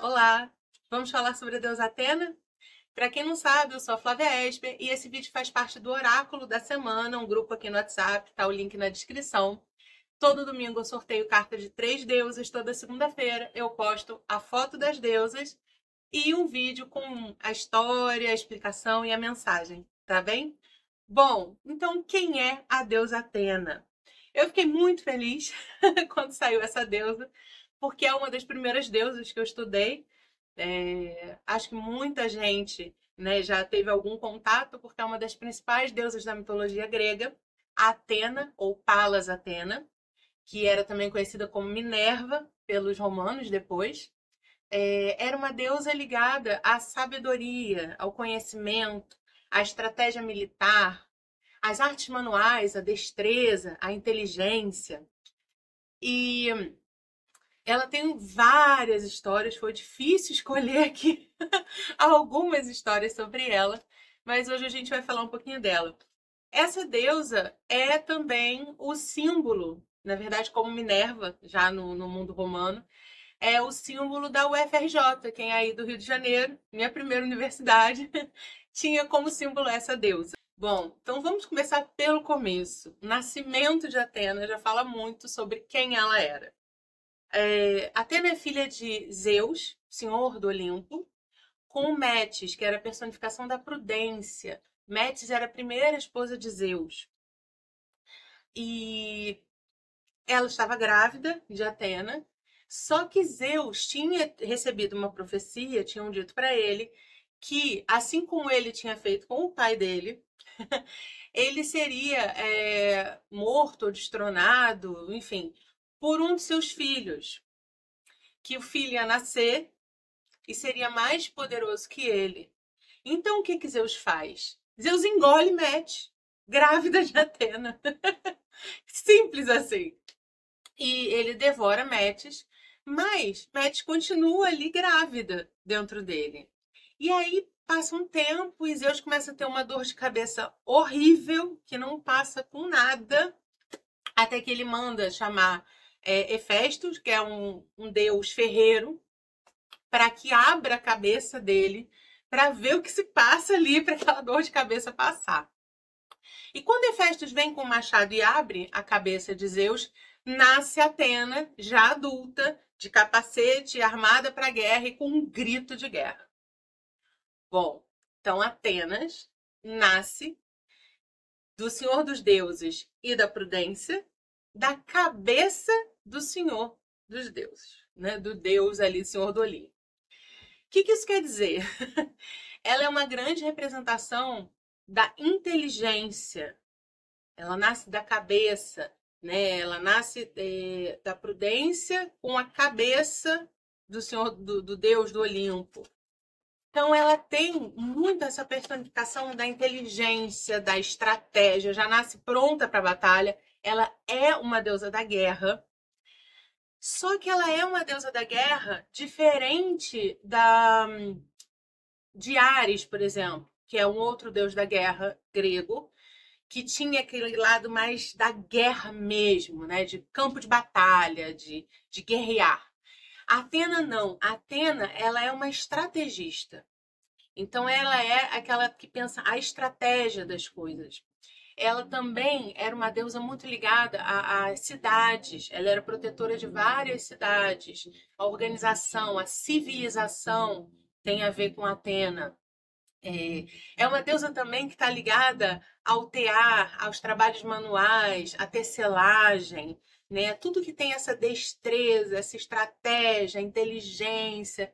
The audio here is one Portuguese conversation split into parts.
Olá, vamos falar sobre a deusa Atena? Para quem não sabe, eu sou a Flávia Esper e esse vídeo faz parte do Oráculo da Semana, um grupo aqui no WhatsApp, tá o link na descrição. Todo domingo eu sorteio carta de 3 deusas, toda segunda-feira eu posto a foto das deusas e um vídeo com a história, a explicação e a mensagem, tá bem? Bom, então quem é a deusa Atena? Eu fiquei muito feliz quando saiu essa deusa, porque é uma das primeiras deusas que eu estudei. Acho que muita gente, né, já teve algum contato, porque é uma das principais deusas da mitologia grega, a Atena, ou Palas Atena, que era também conhecida como Minerva pelos romanos depois. Era uma deusa ligada à sabedoria, ao conhecimento, à estratégia militar, às artes manuais, à destreza, à inteligência. E ela tem várias histórias, foi difícil escolher aqui algumas histórias sobre ela, mas hoje a gente vai falar um pouquinho dela. Essa deusa é também o símbolo, na verdade, como Minerva, já no mundo romano, é o símbolo da UFRJ. Quem é aí do Rio de Janeiro, minha primeira universidade, tinha como símbolo essa deusa. Bom, então vamos começar pelo começo. O nascimento de Atena já fala muito sobre quem ela era. Atena é filha de Zeus, senhor do Olimpo, com Metis, que era a personificação da prudência. Metis era a primeira esposa de Zeus. E ela estava grávida de Atena, só que Zeus tinha recebido uma profecia, tinham dito para ele que, assim como ele tinha feito com o pai dele, ele seria morto ou destronado, enfim, por um de seus filhos, que o filho ia nascer e seria mais poderoso que ele. Então o que que Zeus faz? Zeus engole Met, grávida de Atena. Simples assim. E ele devora Metis, mas Metis continua ali grávida dentro dele. E aí passa um tempo e Zeus começa a ter uma dor de cabeça horrível, que não passa com nada, até que ele manda chamar Hefestos, que é um deus ferreiro, para que abra a cabeça dele, para ver o que se passa ali, para aquela dor de cabeça passar. E quando Hefestos vem com o machado e abre a cabeça de Zeus, nasce Atena, já adulta, de capacete, armada para a guerra e com um grito de guerra. Bom, então Atenas nasce do Senhor dos Deuses e da Prudência, da cabeça do Senhor dos Deuses, né? Do Deus ali, Senhor do Olimpo. O que isso quer dizer? Ela é uma grande representação da inteligência. Ela nasce da cabeça, né? Ela nasce da prudência com a cabeça do Senhor, do Deus do Olimpo. Então ela tem muito essa personificação da inteligência, da estratégia, já nasce pronta para a batalha. Ela é uma deusa da guerra. Só que ela é uma deusa da guerra diferente de Ares, por exemplo, que é um outro deus da guerra grego, que tinha aquele lado mais da guerra mesmo, né? De campo de batalha, de guerrear. A Atena não. A Atena, ela é uma estrategista. Então, ela é aquela que pensa a estratégia das coisas. Ela também era uma deusa muito ligada às cidades. Ela era protetora de várias cidades. A organização, a civilização tem a ver com Atena. É uma deusa também que está ligada ao tear, aos trabalhos manuais, à tecelagem, né? Tudo que tem essa destreza, essa estratégia, inteligência,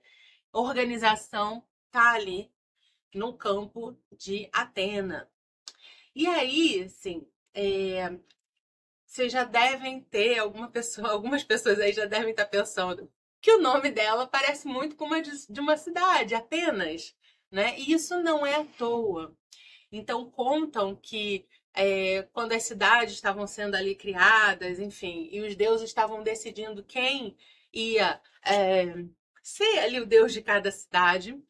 organização, tá ali no campo de Atena. E aí, assim, vocês já devem ter, algumas pessoas aí já devem estar pensando que o nome dela parece muito com uma de uma cidade, Atenas, né? E isso não é à toa. Então contam que quando as cidades estavam sendo ali criadas, enfim, e os deuses estavam decidindo quem ia ser ali o deus de cada cidade,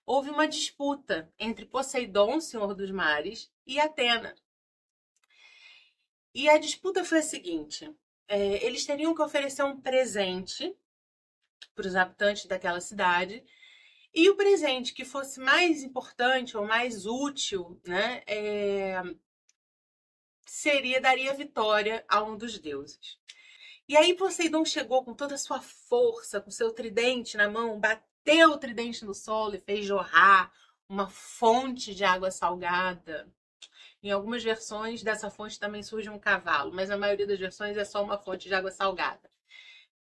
houve uma disputa entre Poseidon, senhor dos mares, e Atena. E a disputa foi a seguinte: eles teriam que oferecer um presente para os habitantes daquela cidade. E o presente que fosse mais importante ou mais útil, né, daria vitória a um dos deuses. E aí Poseidon chegou com toda a sua força, com seu tridente na mão, bateu o tridente no solo e fez jorrar uma fonte de água salgada. Em algumas versões dessa fonte também surge um cavalo, mas na maioria das versões é só uma fonte de água salgada.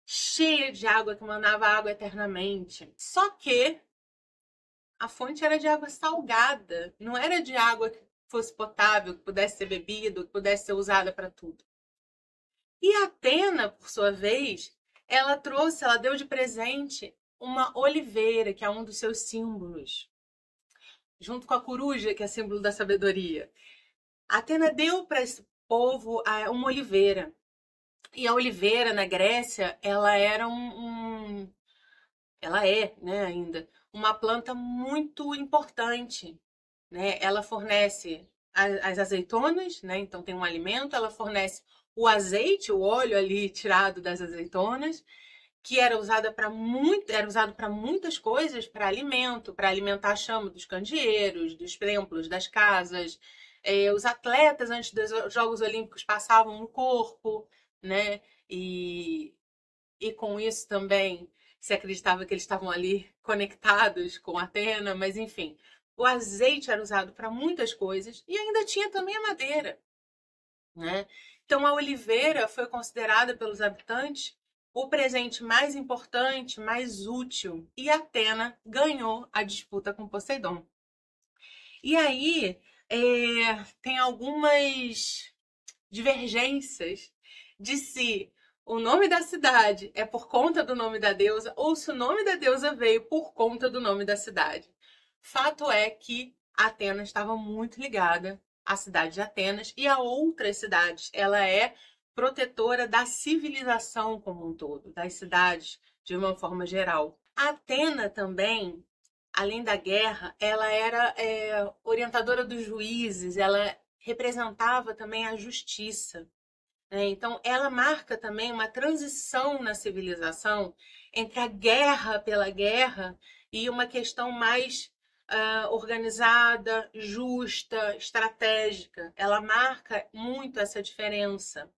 Cheia de água que mandava água eternamente. Só que a fonte era de água salgada, não era de água que fosse potável, que pudesse ser bebida, que pudesse ser usada para tudo. E Atena, por sua vez, ela deu de presente uma oliveira, que é um dos seus símbolos, junto com a coruja, que é símbolo da sabedoria. Atena deu para esse povo uma oliveira. E a oliveira na Grécia, ela era ela é, né, ainda uma planta muito importante, né? Ela fornece as azeitonas, né? Então tem um alimento, ela fornece o azeite, o óleo ali tirado das azeitonas, que era usado para muitas coisas, para alimento, para alimentar a chama dos candeeiros, dos templos, das casas. Os atletas antes dos Jogos Olímpicos passavam no corpo, né? E com isso também se acreditava que eles estavam ali conectados com Atena, mas enfim, o azeite era usado para muitas coisas e ainda tinha também a madeira, né? Então a oliveira foi considerada pelos habitantes o presente mais importante, mais útil, e Atena ganhou a disputa com Poseidon. E aí tem algumas divergências de se o nome da cidade é por conta do nome da deusa ou se o nome da deusa veio por conta do nome da cidade. Fato é que Atenas estava muito ligada à cidade de Atenas e a outras cidades. Ela é protetora da civilização como um todo, das cidades de uma forma geral. Atena também, além da guerra, ela era orientadora dos juízes, ela representava também a justiça. Né? Então, ela marca também uma transição na civilização entre a guerra pela guerra e uma questão mais organizada, justa, estratégica. Ela marca muito essa diferença.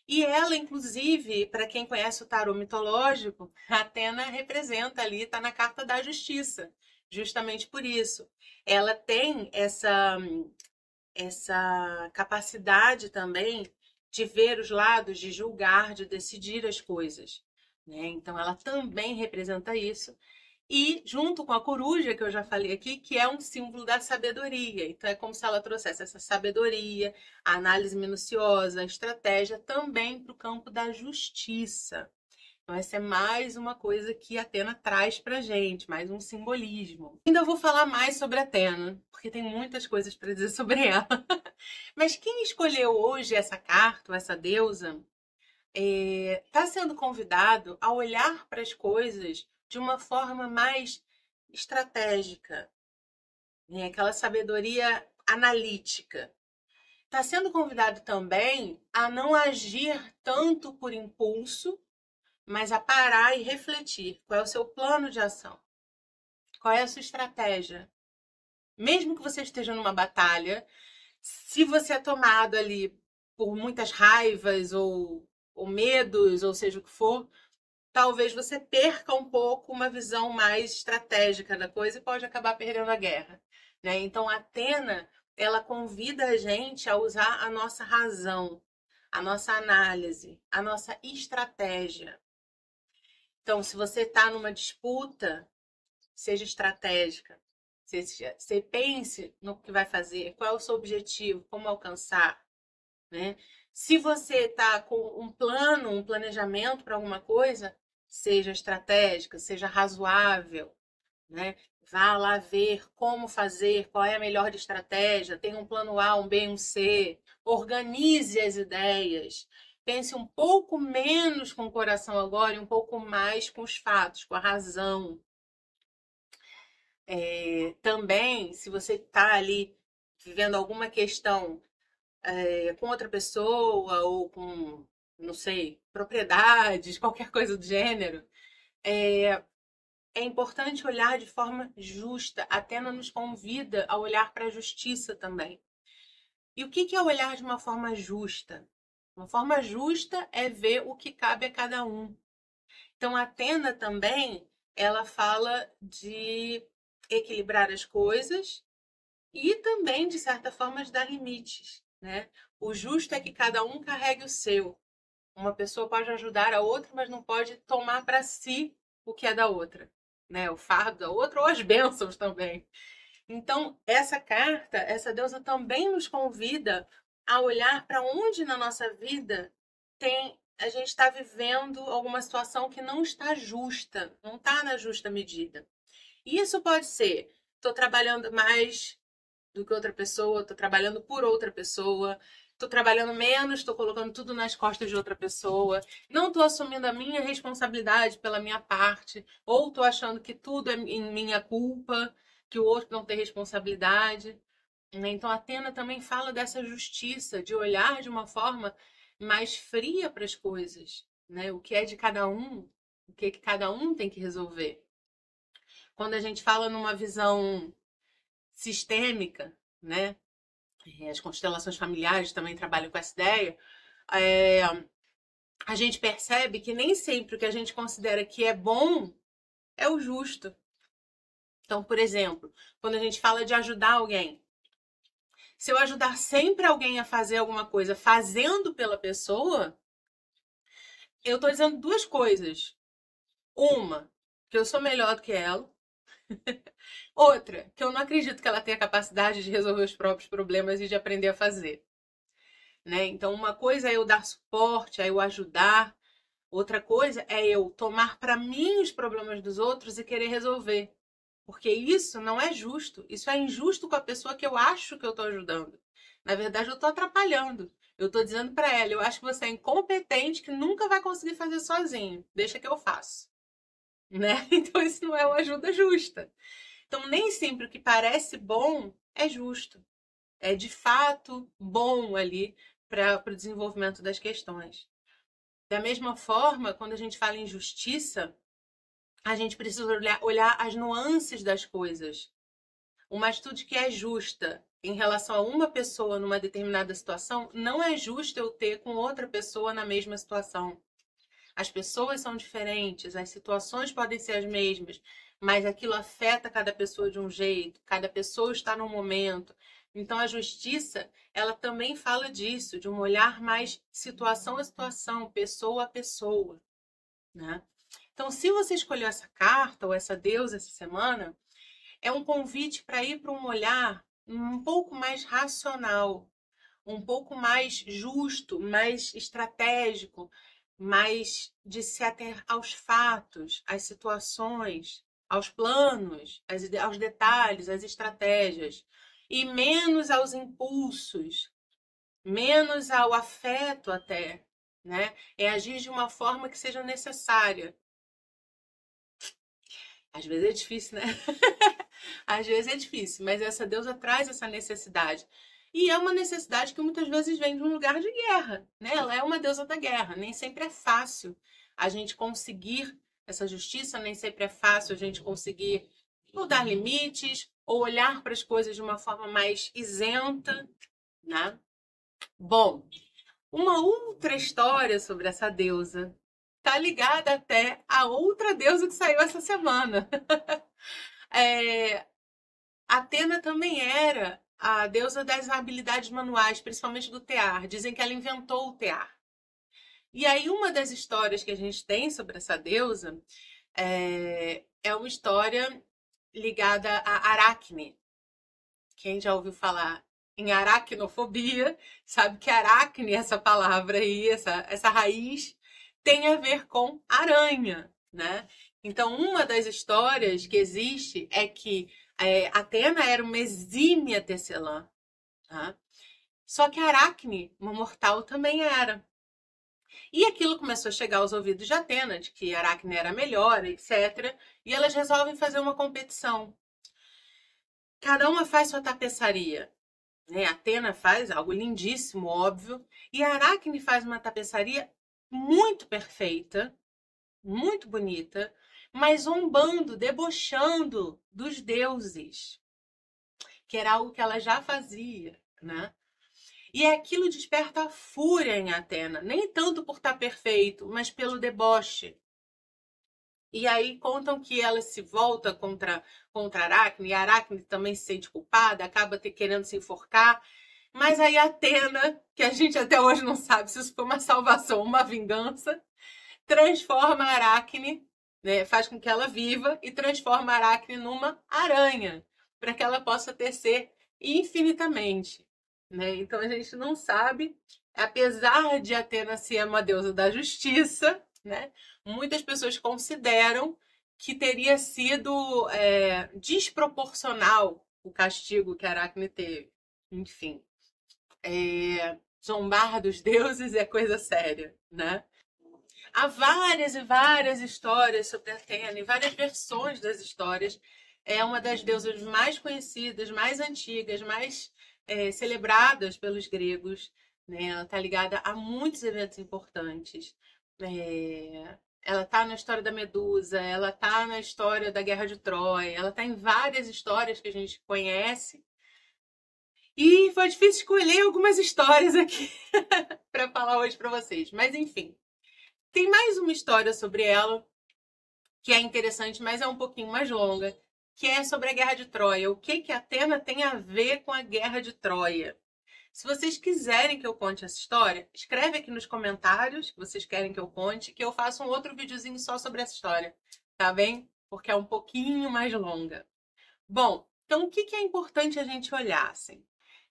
E ela, inclusive, para quem conhece o tarô mitológico, a Atena representa ali, está na carta da justiça, justamente por isso. Ela tem essa capacidade também de ver os lados, de julgar, de decidir as coisas. Né? Então, ela também representa isso. E junto com a coruja, que eu já falei aqui, que é um símbolo da sabedoria. Então, é como se ela trouxesse essa sabedoria, a análise minuciosa, a estratégia também para o campo da justiça. Então, essa é mais uma coisa que Atena traz pra gente, mais um simbolismo. Ainda vou falar mais sobre Atena, porque tem muitas coisas para dizer sobre ela. Mas quem escolheu hoje essa carta, essa deusa, está sendo convidado a olhar para as coisas de uma forma mais estratégica, né? Aquela sabedoria analítica. Está sendo convidado também a não agir tanto por impulso, mas a parar e refletir. Qual é o seu plano de ação? Qual é a sua estratégia? Mesmo que você esteja numa batalha, se você é tomado ali por muitas raivas ou medos, ou seja o que for, talvez você perca um pouco uma visão mais estratégica da coisa e pode acabar perdendo a guerra. Né? Então, Atena, ela convida a gente a usar a nossa razão, a nossa análise, a nossa estratégia. Então, se você está numa disputa, seja estratégica. Você pense no que vai fazer, qual é o seu objetivo, como alcançar. Né? Se você está com um plano, um planejamento para alguma coisa, seja estratégica, seja razoável. Né? Vá lá ver como fazer, qual é a melhor estratégia, tem um plano A, um B, um C. Organize as ideias. Pense um pouco menos com o coração agora e um pouco mais com os fatos, com a razão. Também, se você está ali vivendo alguma questão com outra pessoa ou com, não sei, propriedades, qualquer coisa do gênero, É importante olhar de forma justa. A Atena nos convida a olhar para a justiça também. E o que é olhar de uma forma justa? Uma forma justa é ver o que cabe a cada um. Então, a Atena também, ela fala de equilibrar as coisas e também, de certa forma, de dar limites, né? O justo é que cada um carregue o seu. Uma pessoa pode ajudar a outra, mas não pode tomar para si o que é da outra, né? O fardo da outra ou as bênçãos também. Então, essa carta, essa deusa também nos convida a olhar para onde na nossa vida a gente está vivendo alguma situação que não está justa, não está na justa medida. E isso pode ser, estou trabalhando mais do que outra pessoa, estou trabalhando por outra pessoa, estou trabalhando menos, estou colocando tudo nas costas de outra pessoa, não estou assumindo a minha responsabilidade pela minha parte, ou estou achando que tudo é em minha culpa, que o outro não tem responsabilidade. Então, a Atena também fala dessa justiça, de olhar de uma forma mais fria para as coisas, né? O que é de cada um, o que cada um tem que resolver. Quando a gente fala numa visão sistêmica, né? As constelações familiares também trabalham com essa ideia. A gente percebe que nem sempre o que a gente considera que é bom é o justo. Então, por exemplo, quando a gente fala de ajudar alguém, se eu ajudar sempre alguém a fazer alguma coisa fazendo pela pessoa, eu estou dizendo duas coisas. Uma, que eu sou melhor do que ela. Outra, que eu não acredito que ela tenha capacidade de resolver os próprios problemas e de aprender a fazer. Né? Então, uma coisa é eu dar suporte, é eu ajudar. Outra coisa é eu tomar para mim os problemas dos outros e querer resolver. Porque isso não é justo. Isso é injusto com a pessoa que eu acho que eu estou ajudando. Na verdade, eu estou atrapalhando. Eu estou dizendo para ela, eu acho que você é incompetente, que nunca vai conseguir fazer sozinho. Deixa que eu faço. Né? Então, isso não é uma ajuda justa. Então, nem sempre o que parece bom é justo. É de fato bom ali para o desenvolvimento das questões. Da mesma forma, quando a gente fala em justiça, a gente precisa olhar as nuances das coisas. Uma atitude que é justa em relação a uma pessoa numa determinada situação, não é justo eu ter com outra pessoa na mesma situação. As pessoas são diferentes, as situações podem ser as mesmas, mas aquilo afeta cada pessoa de um jeito, cada pessoa está num momento. Então a justiça, ela também fala disso, de um olhar mais situação a situação, pessoa a pessoa, né? Então, se você escolheu essa carta ou essa deusa essa semana, é um convite para ir para um olhar um pouco mais racional, um pouco mais justo, mais estratégico, mais de se ater aos fatos, às situações, aos planos, aos detalhes, às estratégias, e menos aos impulsos, menos ao afeto até, né? É agir de uma forma que seja necessária. Às vezes é difícil, né? Às vezes é difícil, mas essa deusa traz essa necessidade. E é uma necessidade que muitas vezes vem de um lugar de guerra, né? Ela é uma deusa da guerra. Nem sempre é fácil a gente conseguir essa justiça, nem sempre é fácil a gente conseguir ou dar limites, ou olhar para as coisas de uma forma mais isenta, né? Bom, uma outra história sobre essa deusa tá ligada até a outra deusa que saiu essa semana. Atena também era a deusa das habilidades manuais, principalmente do tear. Dizem que ela inventou o tear. E aí, uma das histórias que a gente tem sobre essa deusa é uma história ligada a Aracne. Quem já ouviu falar em aracnofobia sabe que aracne, essa palavra aí, essa raiz, tem a ver com aranha, né? Então, uma das histórias que existe é que Atena era uma exímia tecelã, tá? Só que Aracne, uma mortal, também era. E aquilo começou a chegar aos ouvidos de Atena, de que Aracne era melhor, etc. E elas resolvem fazer uma competição. Cada uma faz sua tapeçaria. Né? Atena faz algo lindíssimo, óbvio. E a Aracne faz uma tapeçaria muito perfeita, muito bonita. mas zombando, debochando dos deuses, que era algo que ela já fazia, né? E aquilo desperta a fúria em Atena, nem tanto por estar perfeito, mas pelo deboche. E aí contam que ela se volta contra Aracne, e Aracne também se sente culpada, acaba querendo se enforcar. Mas aí Atena, que a gente até hoje não sabe se isso foi uma salvação ou uma vingança, transforma a Aracne, né, faz com que ela viva e transforma a Aracne numa aranha, para que ela possa tecer infinitamente. Né? Então a gente não sabe, apesar de Atena ser uma deusa da justiça, né, muitas pessoas consideram que teria sido desproporcional o castigo que Aracne teve. Enfim, zombar dos deuses é coisa séria, né? Há várias e várias histórias sobre Atena e várias versões das histórias. É uma das deusas mais conhecidas, mais antigas, mais celebradas pelos gregos. Né? Ela está ligada a muitos eventos importantes. Ela está na história da Medusa, ela está na história da Guerra de Troia, ela está em várias histórias que a gente conhece. E foi difícil escolher algumas histórias aqui para falar hoje para vocês. Mas enfim, tem mais uma história sobre ela que é interessante, mas é um pouquinho mais longa, que é sobre a Guerra de Troia. O que que Atena tem a ver com a Guerra de Troia? Se vocês quiserem que eu conte essa história, escreve aqui nos comentários que vocês querem que eu conte, que eu faça um outro videozinho só sobre essa história, tá bem? Porque é um pouquinho mais longa. Bom, então o que que é importante a gente olhar, assim?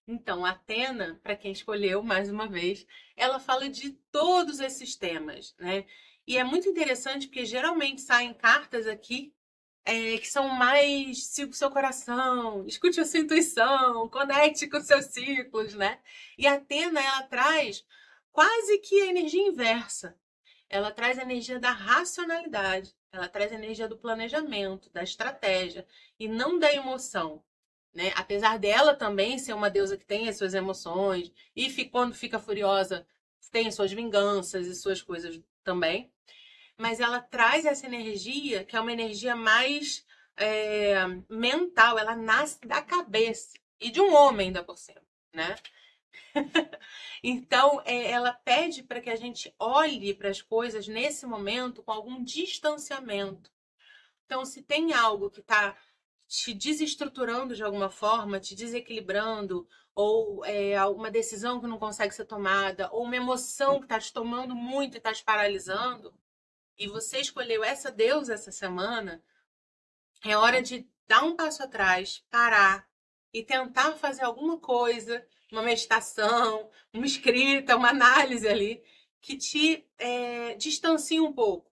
Então, Atena, para quem escolheu, mais uma vez, ela fala de todos esses temas, né? E é muito interessante porque geralmente saem cartas aqui que são mais siga o seu coração, escute a sua intuição, conecte com os seus ciclos, né? E a Atena, ela traz quase que a energia inversa. Ela traz a energia da racionalidade, ela traz a energia do planejamento, da estratégia, e não da emoção. Né? Apesar dela também ser uma deusa que tem as suas emoções, e quando fica furiosa, tem suas vinganças e suas coisas também. Mas ela traz essa energia, que é uma energia mais mental, ela nasce da cabeça. E de um homem, ainda por cima, né? Então, ela pede para que a gente olhe para as coisas nesse momento com algum distanciamento. Então, se tem algo que está te desestruturando de alguma forma, te desequilibrando, ou alguma decisão que não consegue ser tomada, ou uma emoção que está te tomando muito e está te paralisando, e você escolheu essa deusa essa semana, é hora de dar um passo atrás, parar e tentar fazer alguma coisa, uma meditação, uma escrita, uma análise ali, que te distancie um pouco.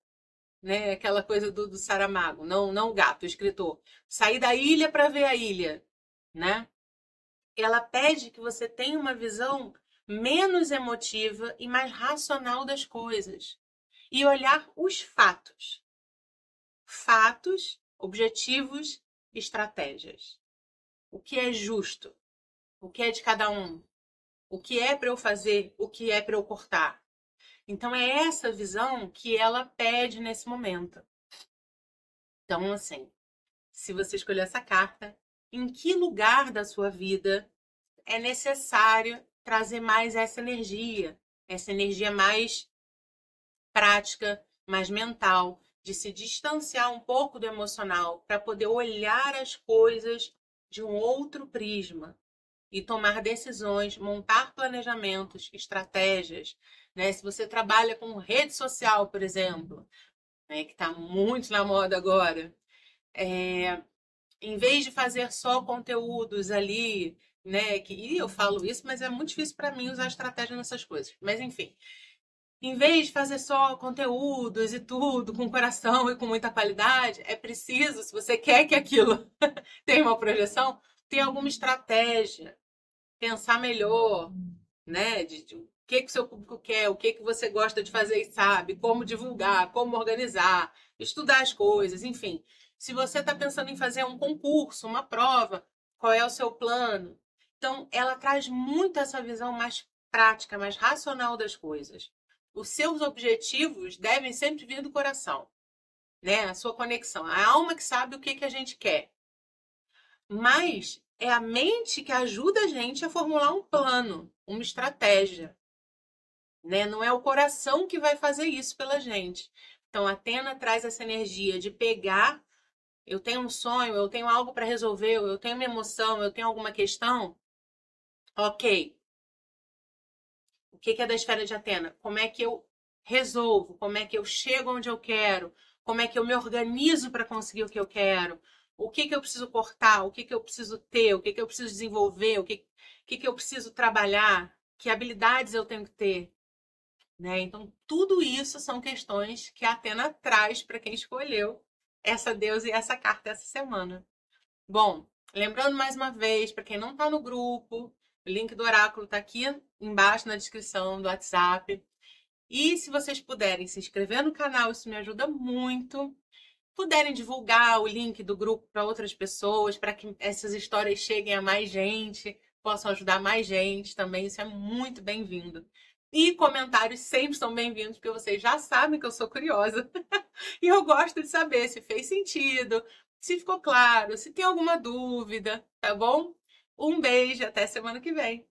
Né? Aquela coisa do Saramago, não o gato, o escritor. Sair da ilha para ver a ilha. Né? Ela pede que você tenha uma visão menos emotiva e mais racional das coisas. E olhar os fatos. Fatos, objetivos, estratégias. O que é justo? O que é de cada um? O que é para eu fazer? O que é para eu cortar? Então é essa visão que ela pede nesse momento. Então, assim, se você escolher essa carta, em que lugar da sua vida é necessário trazer mais essa energia mais prática, mais mental, de se distanciar um pouco do emocional para poder olhar as coisas de um outro prisma e tomar decisões, montar planejamentos, estratégias. Né? Se você trabalha com rede social, por exemplo, né, que está muito na moda agora, em vez de fazer só conteúdos ali, né, e eu falo isso, mas é muito difícil para mim usar estratégia nessas coisas. Mas enfim, em vez de fazer só conteúdos e tudo com coração e com muita qualidade, é preciso, se você quer que aquilo tenha uma projeção, ter alguma estratégia, pensar melhor, né? De o que o seu público quer, o que você gosta de fazer e sabe, como divulgar, como organizar, estudar as coisas, enfim. Se você está pensando em fazer um concurso, uma prova, qual é o seu plano? Então, ela traz muito essa visão mais prática, mais racional das coisas. Os seus objetivos devem sempre vir do coração. né? A sua conexão. A alma que sabe o que que a gente quer. Mas é a mente que ajuda a gente a formular um plano, uma estratégia, né? Não é o coração que vai fazer isso pela gente. Então, a Atena traz essa energia de pegar, eu tenho um sonho, eu tenho algo para resolver, eu tenho uma emoção, eu tenho alguma questão. Ok. O que é da esfera de Atena? Como é que eu resolvo? Como é que eu chego onde eu quero? Como é que eu me organizo para conseguir o que eu quero? O que eu preciso cortar? O que eu preciso ter? O que eu preciso desenvolver? O que eu preciso trabalhar? Que habilidades eu tenho que ter? Né? Então, tudo isso são questões que a Atena traz para quem escolheu essa deusa e essa carta essa semana. Bom, lembrando mais uma vez, para quem não está no grupo, o link do oráculo está aqui embaixo na descrição do WhatsApp. E se vocês puderem se inscrever no canal, isso me ajuda muito. Puderem divulgar o link do grupo para outras pessoas, para que essas histórias cheguem a mais gente, possam ajudar mais gente também, isso é muito bem-vindo. E comentários sempre são bem-vindos, porque vocês já sabem que eu sou curiosa. E eu gosto de saber se fez sentido, se ficou claro, se tem alguma dúvida, tá bom? Um beijo, até semana que vem.